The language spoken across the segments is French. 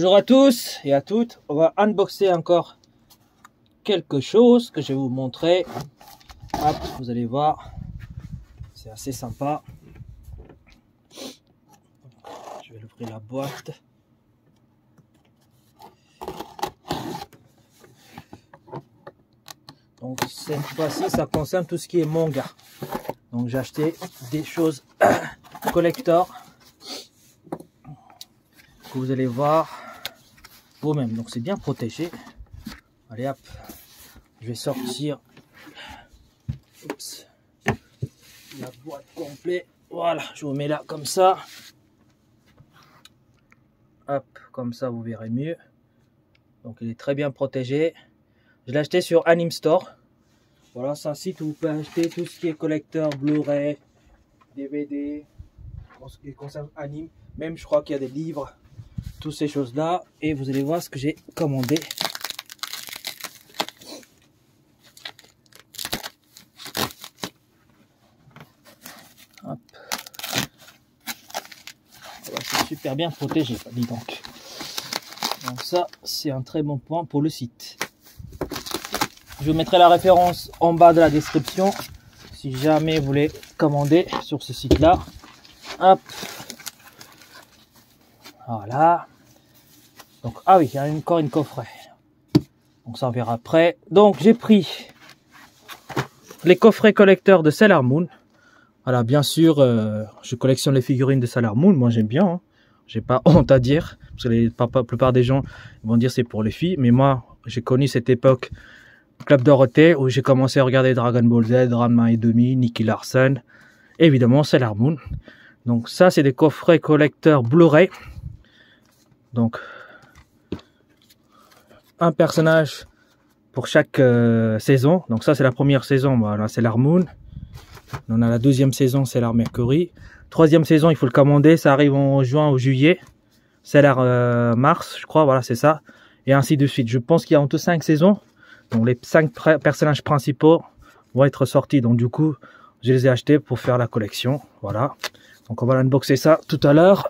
Bonjour à tous et à toutes, on va unboxer encore quelque chose que je vais vous montrer. Hop, vous allez voir, c'est assez sympa. Je vais ouvrir la boîte. Donc cette fois-ci, ça concerne tout ce qui est manga. Donc j'ai acheté des choses collector que vous allez voir vous-même. Donc c'est bien protégé. Allez hop, je vais sortir la boîte complète. Voilà, je vous mets là comme ça. Hop, comme ça vous verrez mieux. Donc il est très bien protégé. Je l'ai acheté sur Anime Store. Voilà, c'est un site où vous pouvez acheter tout ce qui est collecteur, Blu-ray, DVD, en ce qui concerne anime. Même je crois qu'il y a des livres, toutes ces choses-là. Et vous allez voir ce que j'ai commandé. Hop. Voilà, c'est super bien protégé, dis donc. Donc ça, c'est un très bon point pour le site. Je vous mettrai la référence en bas de la description si jamais vous voulez commander sur ce site-là. Hop. Voilà. Donc, ah oui, il y a encore une coffret. Donc ça on verra après. Donc j'ai pris les coffrets collecteurs de Sailor Moon. Voilà, bien sûr, je collectionne les figurines de Sailor Moon. Moi j'aime bien. Hein. J'ai pas honte à dire. Parce que la plupart des gens vont dire c'est pour les filles. Mais moi, j'ai connu cette époque Club Dorothée où j'ai commencé à regarder Dragon Ball Z, Ranma et demi, Nicky Larson, évidemment Sailor Moon. Donc ça c'est des coffrets collecteurs Blu-ray. Donc un personnage pour chaque saison. Donc ça c'est la première saison, voilà, Sailor Moon. On a la deuxième saison Sailor Mercury. Troisième saison il faut le commander, ça arrive en juin ou juillet. Sailor Mars je crois, voilà c'est ça. Et ainsi de suite. Je pense qu'il y a en tout 5 saisons. Donc les 5 personnages principaux vont être sortis. Donc du coup, je les ai achetés pour faire la collection. Voilà. Donc on va unboxer ça tout à l'heure.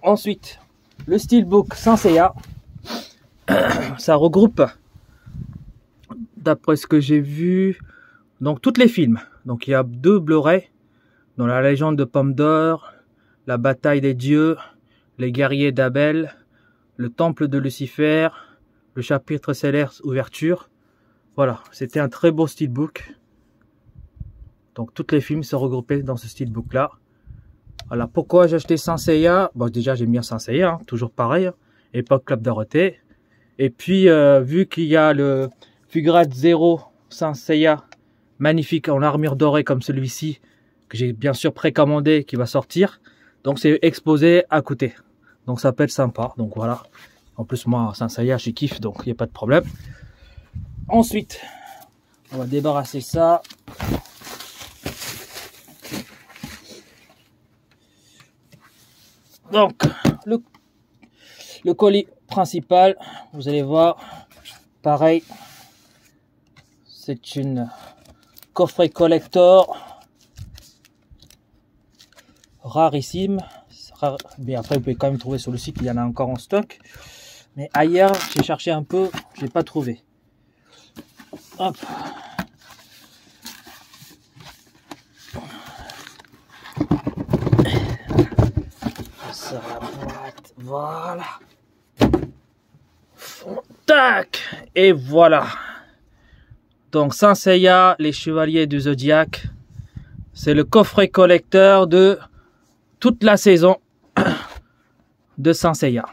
Ensuite, le Steelbook Saint Seiya. Ça regroupe, d'après ce que j'ai vu, donc tous les films. Donc il y a 2 Blu-ray. Dans la légende de Pomme d'Or, la bataille des dieux, les guerriers d'Abel, le temple de Lucifer, le chapitre Céleste ouverture. Voilà, c'était un très beau steelbook. Donc tous les films sont regroupés dans ce steelbook là. Alors pourquoi j'ai acheté Saint Seiya? Bon déjà j'aime bien Saint Seiya, hein, toujours pareil, hein, époque Club Dorothée. Et puis vu qu'il y a le Figurate Zero Saint Seiya magnifique en armure dorée comme celui-ci, que j'ai bien sûr précommandé, qui va sortir. Donc c'est exposé à côté. Donc ça peut être sympa, donc voilà. En plus, moi, Saint Seiya, je kiffe, donc il n'y a pas de problème. Ensuite, on va débarrasser ça. Donc, le colis principal, vous allez voir, pareil, c'est une coffret collector rarissime. Mais après, vous pouvez quand même trouver sur le site, il y en a encore en stock. Mais ailleurs, j'ai cherché un peu, j'ai pas trouvé. Hop. Ça la boîte, voilà. Tac. Et voilà. Donc Saint Seiya, les chevaliers du Zodiaque. C'est le coffret collecteur de toute la saison de Saint Seiya.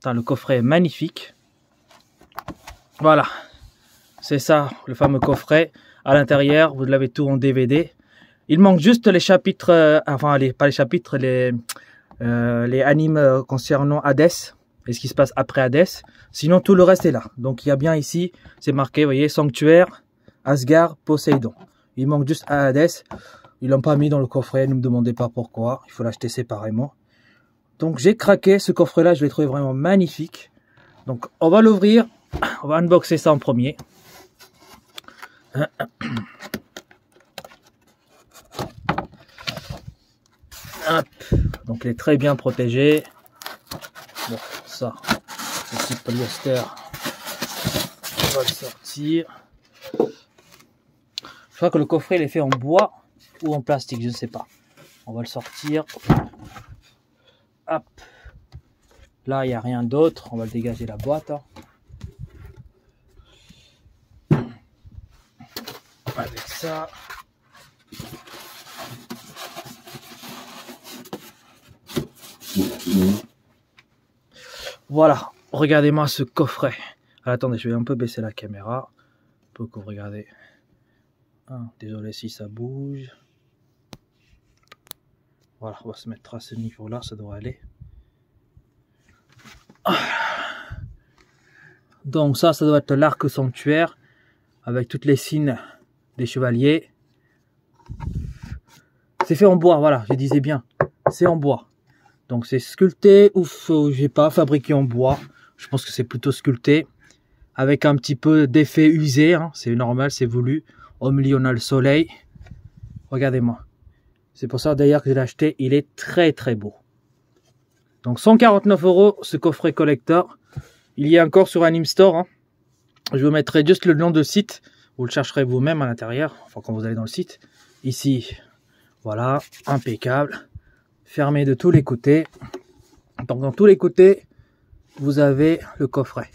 Le coffret est magnifique. Voilà. C'est ça, le fameux coffret. À l'intérieur, vous l'avez tout en DVD. Il manque juste les chapitres, pas les chapitres, les animes concernant Hades. Et ce qui se passe après Hades. Sinon, tout le reste est là. Donc, il y a bien ici, c'est marqué, vous voyez, Sanctuaire, Asgard, Poséidon. Il manque juste Hades. Ils l'ont pas mis dans le coffret, ne me demandez pas pourquoi. Il faut l'acheter séparément. Donc j'ai craqué ce coffret là, je l'ai trouvé vraiment magnifique. Donc on va l'ouvrir, on va unboxer ça en premier. Hop. Donc il est très bien protégé. Bon, ça, ce petit polyester, on va le sortir. Je crois que le coffret il est fait en bois ou en plastique, je ne sais pas. On va le sortir. Hop. Là, il n'y a rien d'autre. On va le dégager la boîte. Hein. Avec ça. Voilà. Regardez-moi ce coffret. Alors, attendez, je vais un peu baisser la caméra pour que vous regardez. Ah, désolé si ça bouge. Voilà, on va se mettre à ce niveau-là, ça devrait aller. Donc ça doit être l'arc sanctuaire avec toutes les signes des chevaliers. C'est fait en bois, voilà, je disais bien, c'est en bois. Donc c'est sculpté ou j'ai pas fabriqué en bois. Je pense que c'est plutôt sculpté avec un petit peu d'effet usé. Hein. C'est normal, c'est voulu. Au milieu on a le soleil. Regardez-moi. C'est pour ça d'ailleurs que je l'ai acheté. Il est très très beau. Donc 149 € ce coffret collector. Il y a encore sur Anime Store. Hein. Je vous mettrai juste le nom de site. Vous le chercherez vous-même à l'intérieur. Enfin quand vous allez dans le site. Ici, voilà, impeccable. Fermé de tous les côtés. Donc dans tous les côtés, vous avez le coffret.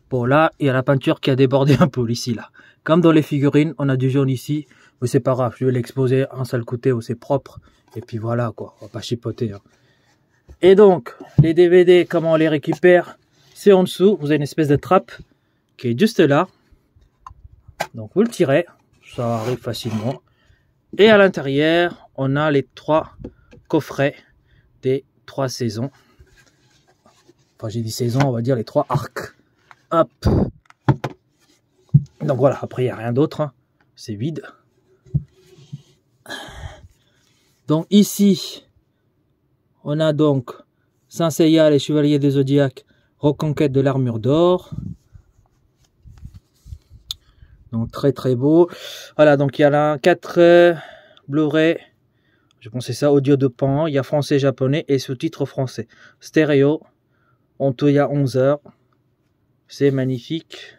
Bon là, il y a la peinture qui a débordé un peu ici là. Comme dans les figurines, on a du jaune ici. Mais c'est pas grave, je vais l'exposer un seul côté où c'est propre. Et puis voilà quoi, on va pas chipoter. Hein. Et donc, les DVD, comment on les récupère? C'est en dessous, vous avez une espèce de trappe qui est juste là. Donc vous le tirez, ça arrive facilement. Et à l'intérieur, on a les 3 coffrets des 3 saisons. Enfin j'ai dit saison, on va dire les 3 arcs. Hop. Donc voilà, après il n'y a rien d'autre, hein. C'est vide. Donc ici, on a donc Saint Seiya, les Chevaliers des Zodiaques, Reconquête de l'armure d'or. Donc très très beau. Voilà, donc il y a là 4 Blu-ray. Je pense que c'est ça, audio de pan. Il y a français, japonais et sous-titres français. Stéréo. En tout, il y a 11 heures. C'est magnifique.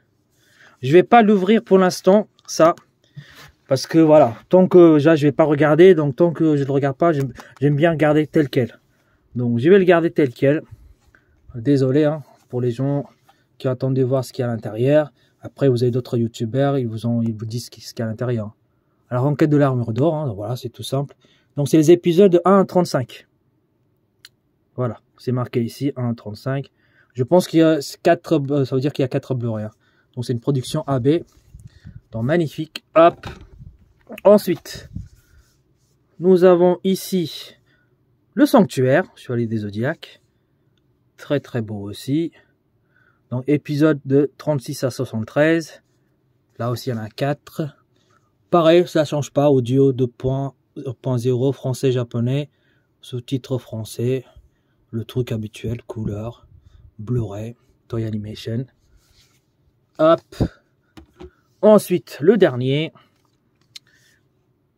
Je vais pas l'ouvrir pour l'instant, ça. Parce que voilà, tant que je vais pas regarder, donc tant que je ne le regarde pas, j'aime bien garder tel quel. Donc je vais le garder tel quel. Désolé hein, pour les gens qui attendent de voir ce qu'il y a à l'intérieur. Après vous avez d'autres youtubeurs, ils vous disent ce qu'il y a à l'intérieur. Alors Enquête de l'armure d'or, hein, voilà, c'est tout simple. Donc c'est les épisodes de 1 à 35. Voilà, c'est marqué ici 1 à 35. Je pense qu'il y a 4, ça veut dire qu'il y a 4 Blu-ray. Hein. Donc c'est une production AB. Donc magnifique. Hop. Ensuite, nous avons ici le sanctuaire, Chevalier des Zodiaques. Très très beau aussi. Donc épisode de 36 à 73. Là aussi il y en a 4. Pareil, ça change pas. Audio 2.0, français, japonais. Sous-titres français. Le truc habituel, couleur. Blu-ray, Toy Animation. Hop. Ensuite, le dernier.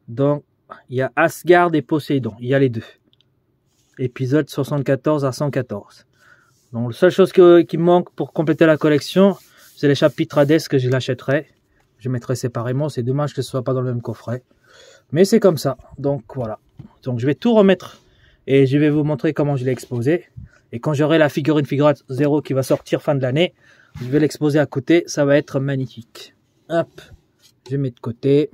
Donc, il y a Asgard et Poséidon. Il y a les deux. Épisode 74 à 114. Donc, la seule chose qui me manque pour compléter la collection, c'est les chapitres Hades que je l'achèterai. Je mettrai séparément. C'est dommage que ce soit pas dans le même coffret. Mais c'est comme ça. Donc, voilà. Donc, je vais tout remettre. Et je vais vous montrer comment je l'ai exposé. Et quand j'aurai la figurine Figurate 0 qui va sortir fin de l'année, je vais l'exposer à côté. Ça va être magnifique. Hop. Je mets de côté.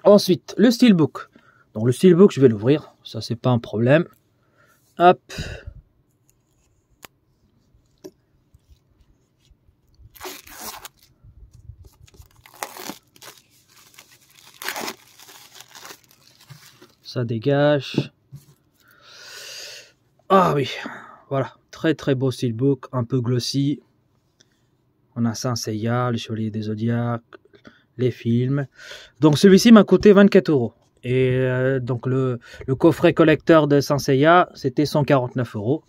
Ensuite, le steelbook. Donc le steelbook, je vais l'ouvrir. Ça, c'est pas un problème. Hop. Ça dégage. Ah oui. Voilà. Très très beau steelbook. Un peu glossy. On a Saint Seiya, les Chevaliers des Zodiaques, les films. Donc celui-ci m'a coûté 24 €. Et donc le coffret collecteur de Saint Seiya, c'était 149 €.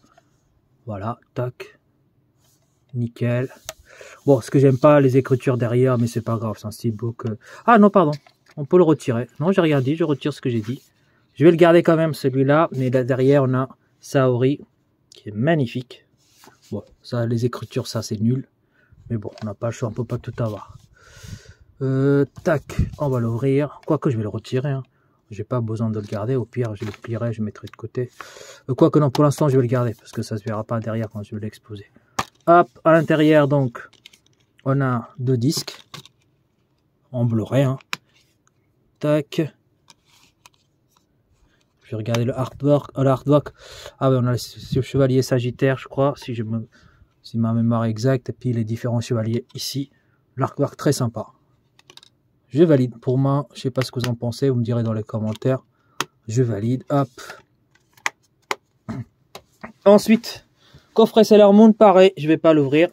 Voilà, tac. Nickel. Bon, ce que j'aime pas, les écritures derrière, mais c'est pas grave, c'est un steelbook. Ah non, pardon, on peut le retirer. Non, j'ai rien dit, je retire ce que j'ai dit. Je vais le garder quand même celui-là, mais là derrière on a Saori. qui est magnifique. Bon, ça, les écritures, ça c'est nul. Mais bon, on n'a pas le choix, on peut pas tout avoir. Tac, on va l'ouvrir. Quoique je vais le retirer. Hein. J'ai pas besoin de le garder. Au pire, je le plierai, je le mettrai de côté. Quoique non, pour l'instant, je vais le garder parce que ça se verra pas derrière quand je vais l'exposer. Hop, à l'intérieur, donc, on a 2 disques en Blu-ray. Hein. Tac. Je vais regarder le artwork. Ah ouais, on a le chevalier Sagittaire, je crois, si ma mémoire est exacte. Et puis les différents chevaliers ici. L'artwork très sympa. Je valide pour moi. Je sais pas ce que vous en pensez. Vous me direz dans les commentaires. Je valide. Hop. Ensuite, coffret Sailor Moon, pareil. Je vais pas l'ouvrir.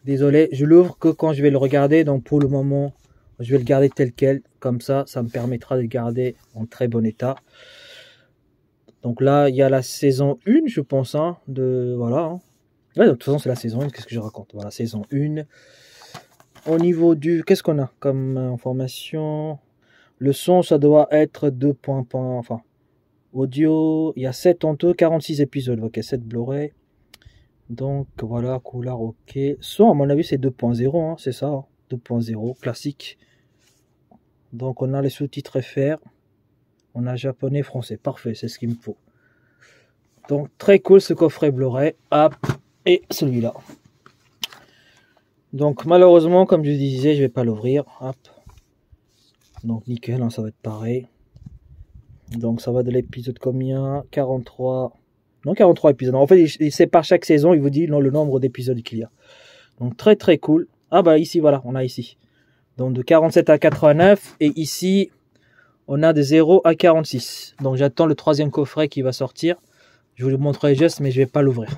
Désolé. Je l'ouvre que quand je vais le regarder. Donc pour le moment, je vais le garder tel quel. Comme ça me permettra de le garder en très bon état. Donc là, il y a la saison 1, je pense. Hein, voilà. Hein. Ouais, de toute façon, c'est la saison 1. Qu'est-ce que je raconte? Voilà, saison 1. Au niveau du... Qu'est-ce qu'on a comme information? Le son, ça doit être 2 points. Enfin, audio, il y a 7 en tout, 46 épisodes. Ok, 7 Blu-ray. Donc, voilà, couleur, ok. Son, à mon avis, c'est 2.0, hein, c'est ça. Hein, 2.0, classique. Donc, on a les sous-titres FR. On a japonais, français. Parfait, c'est ce qu'il me faut. Donc, très cool ce coffret Blu-ray. Hop, et celui-là. Donc malheureusement, comme je disais, je vais pas l'ouvrir. Hop. Donc nickel, hein, ça va être pareil. Donc ça va de l'épisode combien? 43. Non, 43 épisodes. En fait, c'est par chaque saison, il vous dit non, le nombre d'épisodes qu'il y a. Donc très très cool. Ah bah ici, voilà, on a ici. Donc de 47 à 89. Et ici, on a de 0 à 46. Donc j'attends le 3e coffret qui va sortir. Je vous le montrerai juste, mais je vais pas l'ouvrir.